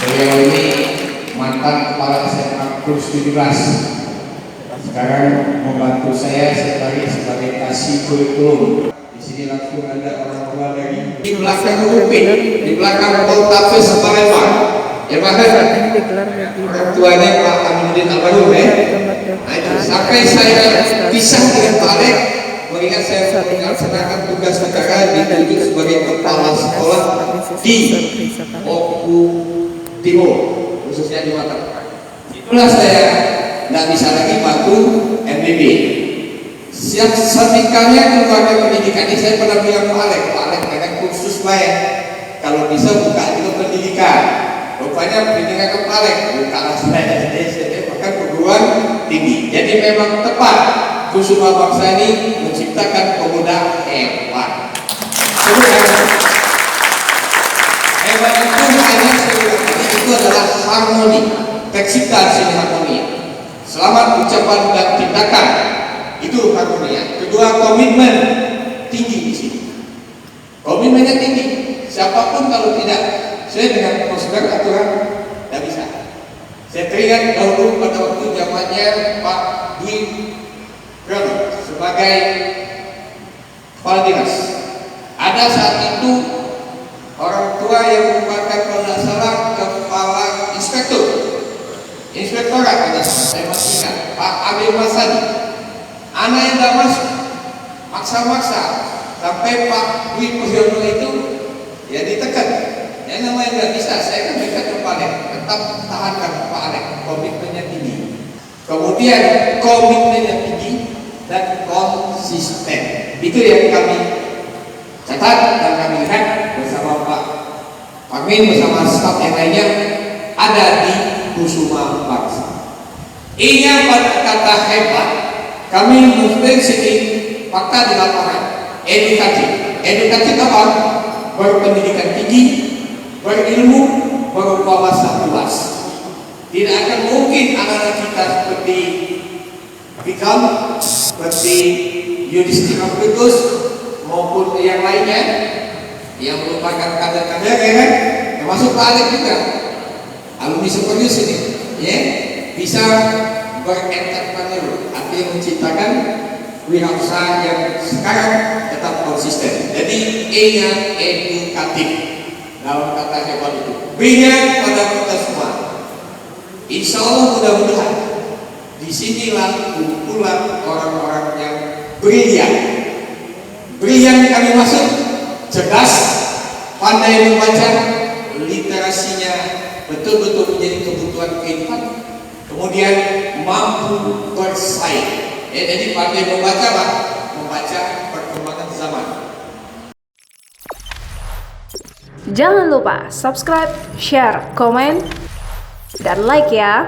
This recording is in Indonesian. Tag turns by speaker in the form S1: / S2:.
S1: Beliau ini mantan kepala SMA Kurs 17. Sekarang membantu saya sebagai kasih kurikulum. Di sini langsung ada orang tua dari di belakang UPI, di belakang Poltabes Palembang. Ya Pak orang tuanya Pak Aminuddin Almarhum ya. Nah itu sampai saya pisah dengan Pak Alek, mengingat saya melaksanakan tugas negara ditunjuk sebagai kepala sekolah di Oku Timur, khususnya di Mataram. Itulah saya tidak bisa lagi bantu MBB. Siap setikanya keluarga pendidikan ini saya pernah bilang Pak Alek dengan kursus bayar. Kalau bisa buka juga pendidikan. Rupanya pendidikan ke Pak Alek bukanlah saya bahkan perguruan tinggi. Jadi memang tepat Kusuma Bangsa ini menciptakan pemuda hebat. Hebat itu hanya itu adalah harmoni. Tercipta di sini harmoni. Selamat ucapan dan tindakan itu harmoni. Kedua, komitmen tinggi di sini. Komitmennya tinggi. Siapapun kalau tidak sesuai dengan prosedur aturan tidak bisa. Saya teringat dahulu pada waktu zamannya Pak Dwi Prabowo sebagai kepala dinas. Ada saat itu orang tua yang merupakan kalau tidak salah kepala inspektorat saya masih ingat Pak Abi Masadi. Anak yang tidak masuk maksa-maksa sampai Pak Dwi Prabowo itu ya ditekan. Ya namanya nggak bisa, saya kan dekat ke Pak Alek, tetap tahankan Pak Alek, komitmennya tinggi. Kemudian komitmennya tinggi dan konsisten. Itu yang kami catat dan kami lihat bersama Pak Amin bersama staf yang lainnya ada di Kusuma Bangsa. Ingat pada kata hebat, kami memprediksi fakta di lapangan, edukatif. Edukatif apa? Berpendidikan tinggi, berilmu, berwawasan luas. Tidak akan mungkin anak-anak kita seperti Fikam, seperti Yudhistira Amritus maupun yang lainnya yang merupakan kader-kader ya kan, termasuk Pak Alek juga alumni Supernews ini, ya bisa berentrepreneur, artinya menciptakan wirausaha yang sekarang tetap konsisten. Jadi E-nya edukatif. Dalam kata hebat itu berikan pada kita semua. Insya Allah mudah-mudahan disinilah kumpulan orang-orang yang brilian. Brilian kami maksud cerdas, pandai membaca, literasinya betul-betul menjadi kebutuhan kehidupan, kemudian mampu bersaing. Jadi pandai membaca perkembangan zaman.
S2: Jangan lupa subscribe, share, komen, dan like ya.